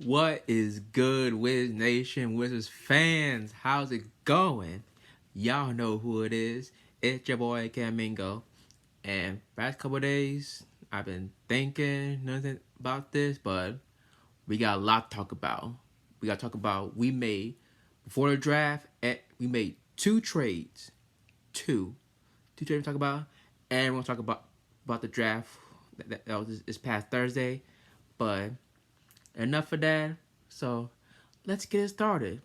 What is good, Wiz Nation, Wizards fans? How's it going? Y'all know who it is. It's your boy Camingo. And past couple of days, I've been thinking nothing about this, but we got a lot to talk about. We got to talk about we made before the draft. We made two trades, two trades to talk about, and we're gonna talk about the draft that was this past Thursday. But enough of that. So let's get it started.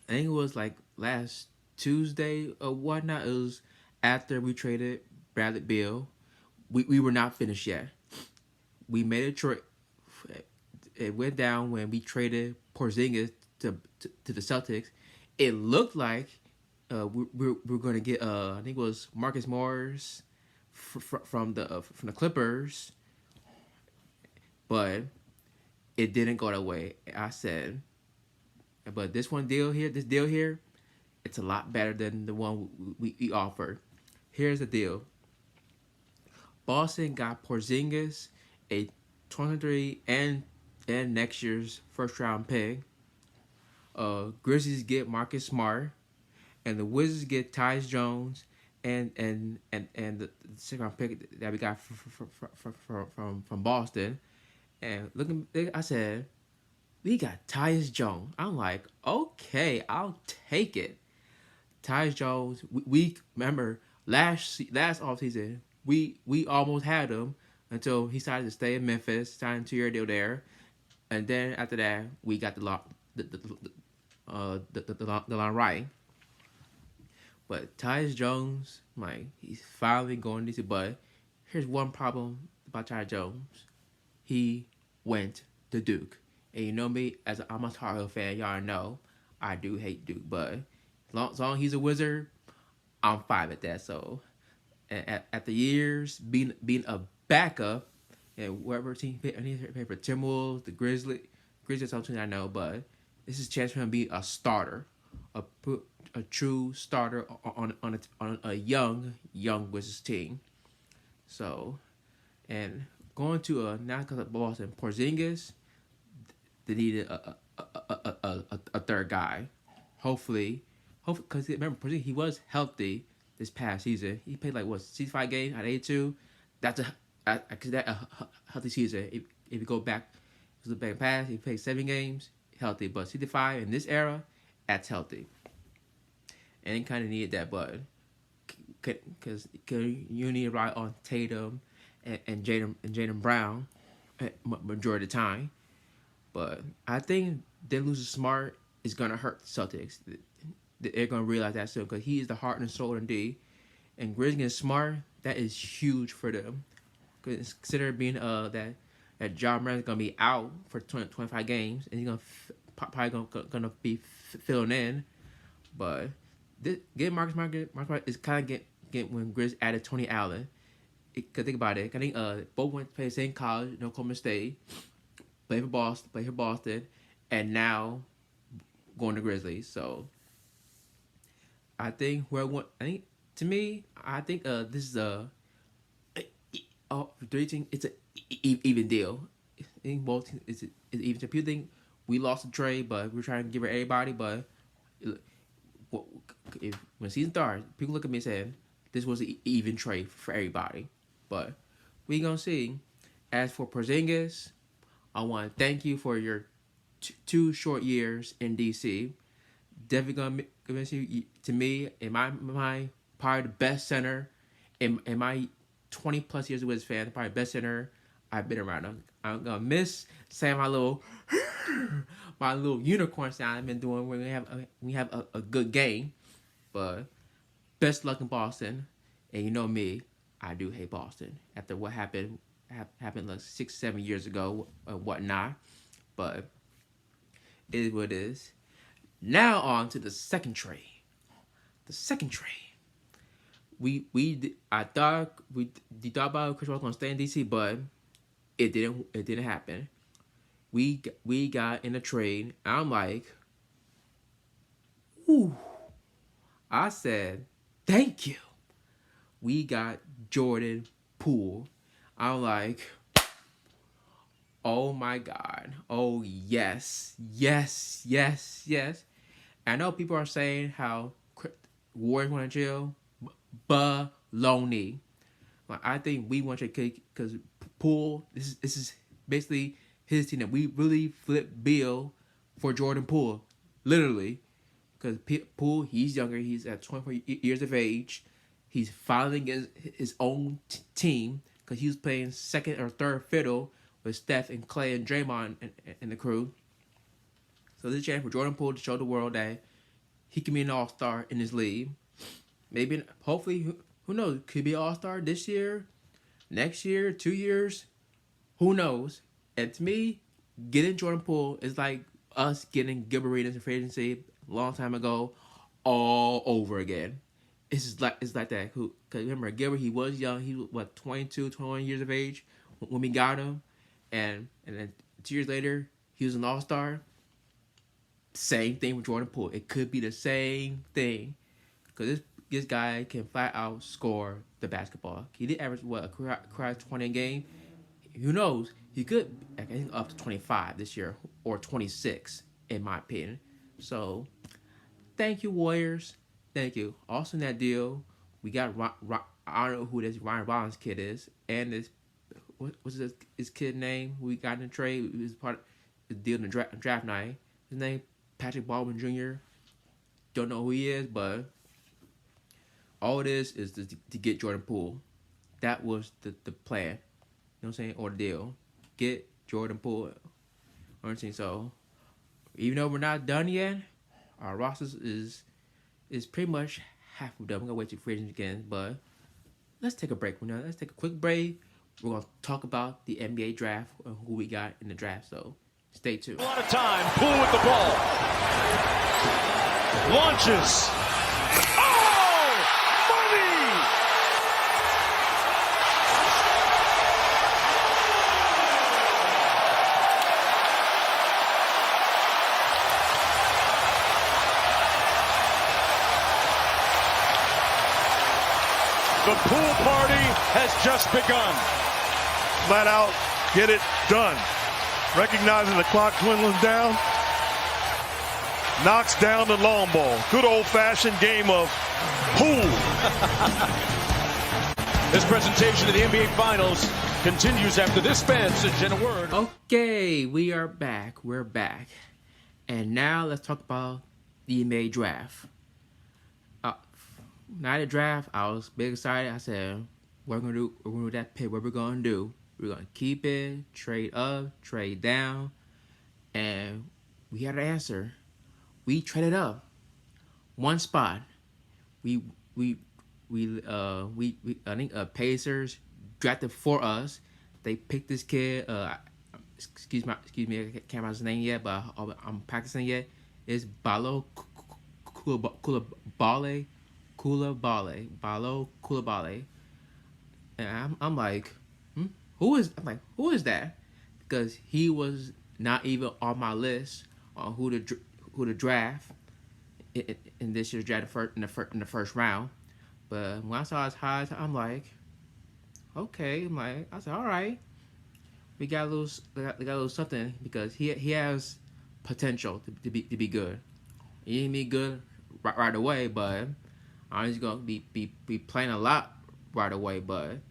I think it was like last Tuesday or whatnot. It was after we traded Bradley Beal. We were not finished yet. We made a trade. It went down when we traded Porzingis to the Celtics. It looked like we're going to get I think it was Marcus Morris from the Clippers, but it didn't go that way. I said, but this deal here, it's a lot better than the one we offered. Here's the deal. Boston got Porzingis, a 23 and next year's first round pick. Grizzlies get Marcus Smart, and the Wizards get Tyus Jones and the second round pick that we got from Boston. And looking, I said, we got Tyus Jones. I'm like, okay, I'll take it. Tyus Jones, we remember last offseason, we almost had him until he decided to stay in Memphis, signed a 2-year deal there, and then after that we got the line right. But Tyus Jones, like he's finally going to DC. But here's one problem about Tyus Jones: he went to Duke. And you know me, I'm a Tar Heel fan, y'all know I do hate Duke, but as long as he's a Wizard, I'm fine with that. So, at the years being a backup, and wherever team I need to pay for Timberwolves, the Grizzlies, something I know, but this is a chance for him to be a starter, a true starter on a young Wizards team. So, and going to now because of Boston, Porzingis, they needed a third guy. Hopefully, because remember Porzingis, he was healthy this past season. He played like what 65 games at 82. That's a healthy season. If you go back to the back past, he played 7 games healthy, but 65 in this era, that's healthy. And he kind of needed that, but because you need to rely on Tatum and Jaylen Brown majority of the time. But I think them losing Smart is gonna hurt the Celtics. They're gonna realize that soon because he is the heart and soul of D. And Grizzlies and Smart, that is huge for them. Because consider being that John Moran's gonna be out for 25 games, and he's probably gonna be filling in. But getting Marcus Smart is kind of get when Grizz added Tony Allen. Cause think about it. I think both went to play the same college, Oklahoma State, play for Boston, and now going to Grizzlies. So I think to me, I think this is three teams. It's an even deal. I think both teams it's even. So people think we lost the trade, but we're trying to give it everybody. But when season starts, people look at me saying this was an even trade for everybody. But we gonna see. As for Porzingis, I want to thank you for your 2 short years in DC. Definitely gonna convince you. To me, in my mind, probably the best center in my 20+ years of Wiz fan. Probably the best center I've been around. I'm gonna miss saying my little unicorn sound I've been doing when we have a good game. But best luck in Boston. And you know me, I do hate Boston after what happened like 6-7 years ago and whatnot. But it is what it is. Now on to the second trade. The second trade. I thought about Chris Paul was gonna stay in DC, but it didn't happen. We got in a trade. I'm like, ooh. I said, thank you. We got Jordan Poole. I'm like, Oh my God. Oh yes, yes, yes, yes. I know people are saying how Warriors want to chill. Baloney. Like, I think we want to kick because Poole. This is basically his team that we really flip Bill for Jordan Poole, literally. Because Poole, he's younger. He's at 24 years of age. He's finally against his own team because he was playing second or third fiddle with Steph and Clay and Draymond and the crew. So this is a chance for Jordan Poole to show the world that he can be an all-star in this league. Maybe, hopefully, who knows? Could be an all-star this year, next year, 2 years. Who knows? And to me, getting Jordan Poole is like us getting Gilbert Arenas in free agency a long time ago, all over again. It's like that. Because remember, Gilbert, he was young. He was, 22, 21 years of age when we got him. And then 2 years later, he was an all-star. Same thing with Jordan Poole. It could be the same thing. Because this guy can flat out score the basketball. He did average, a career 20 a game. Who knows? He could, I think, up to 25 this year. Or 26, in my opinion. So, thank you, Warriors. Thank you. Also in that deal, we got, I don't know who this Ryan Rollins kid is. And this, what's his kid name? We got in the trade. He was part of the deal in the draft night. His name, Patrick Baldwin Jr. Don't know who he is, but all it is to get Jordan Poole. That was the plan. You know what I'm saying? Or the deal. Get Jordan Poole. So, even though we're not done yet, our roster is pretty much half done. We're going to wait till free agents again, but let's take a break. Let's take a quick break. We're going to talk about the NBA draft and who we got in the draft, so stay tuned. A lot of time. Poole with the ball. Launches. Oh! Money! The pool party has just begun. Flat out, get it done. Recognizing the clock dwindling down. Knocks down the long ball. Good old-fashioned game of pool. This presentation of the NBA Finals continues after this message and a word. Okay, we are back. We're back. And now let's talk about the NBA draft. Night of draft, I was big excited. I said, we're gonna do that pick. What we're gonna do? We're gonna keep it, trade up, trade down, and we had an answer. We traded up one spot. We I think Pacers drafted for us. They picked this kid. Excuse me, I can't remember his name yet, but I'm practicing yet. It's Bilal Coulibaly. Bilal Coulibaly. And I'm like, who is that? Because he was not even on my list on who to draft in this year's draft in the first round. But when I saw his highs, I'm like, okay. I said, all right, we got a little something because he has potential to be good. He ain't be good right away, but I'm just gonna be playing a lot right away. But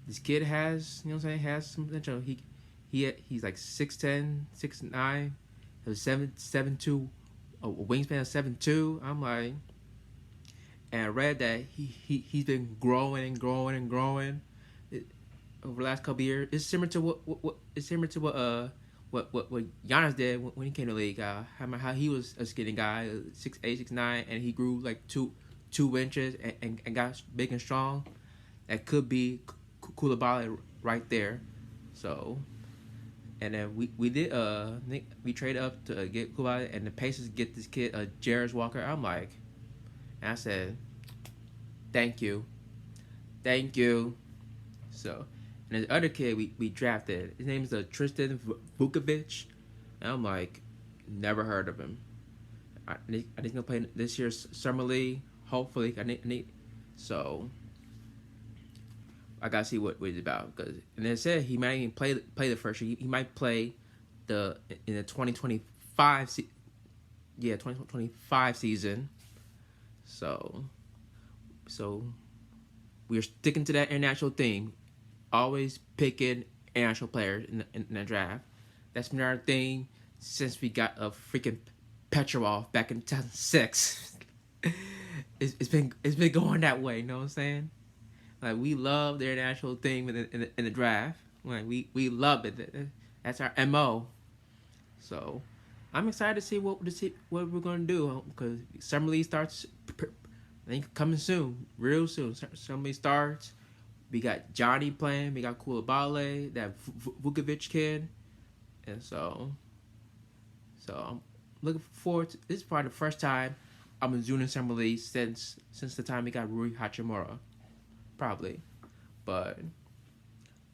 this kid has, has some potential. He's like 6'10", 6'9", has 7'2", a wingspan of 7'2". I'm like, and I read that he's been growing and growing and growing over the last couple of years. It's similar to what Giannis did when he came to the league. How he was a skinny guy, 6'8", 6'9", and he grew like two inches and got big and strong. That could be Coulibaly right there. So, and then we did we traded up to get Coulibaly, and the Pacers get this kid Jarris Walker. I'm like, and I said, thank you. So, and the other kid we drafted, his name is Tristan Vukovic, and I'm like, never heard of him. I think he's gonna play this year's summer league. Hopefully, I need so. I gotta see what it's about. And they said he might even play the first year. He might play in the 2025 2025 season. So we're sticking to that international thing. Always picking international players in the draft. That's been our thing since we got a freaking Petrov back in 2006. It's been going that way. You know what I'm saying? Like, we love the international thing in the draft. Like, we love it. That's our MO. So I'm excited to see what we're gonna do, because Summer League starts. I think coming soon, real soon. Summer League starts. We got Johnny playing. We got Coulibaly, that Vukovic kid, and so I'm looking forward to this. Is probably the first time I'm in June Summer League since the time we got Rui Hachimura, probably, but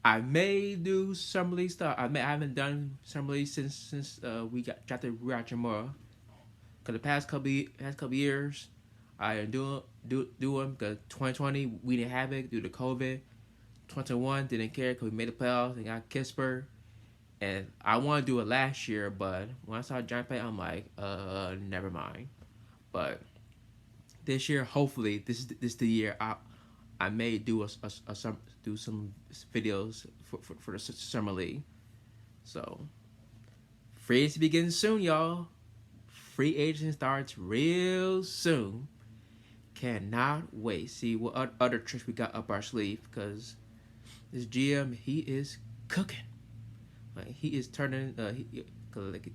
I may do Summer League stuff. I haven't done Summer League since we drafted Rui Hachimura, because the past couple years I do them, because 2020 we didn't have it due to COVID. 2021 didn't care because we made the playoffs and got Kisper. And I want to do it last year, but when I saw John play, I'm like, never mind. But this year, hopefully, this is the year I may do some videos for the Summer League. So free agency begins soon, y'all. Free agency starts real soon. Cannot wait. See what other tricks we got up our sleeve, because this GM, he is cooking. Like, he is turning.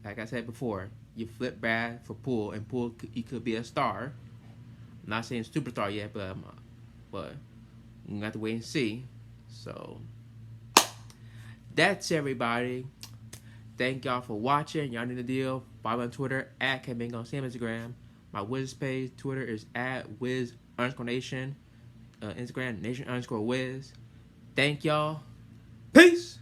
Like I said before, you flip Brad for Poole, and Poole he could be a star. I'm not saying superstar yet, but we have to wait and see. So that's everybody. Thank y'all for watching. Y'all need the deal. Follow me on Twitter at Kevin on Sam Instagram. My Wiz page Twitter is at Wiz_Nation. Instagram Nation_Wiz. Thank y'all. Peace.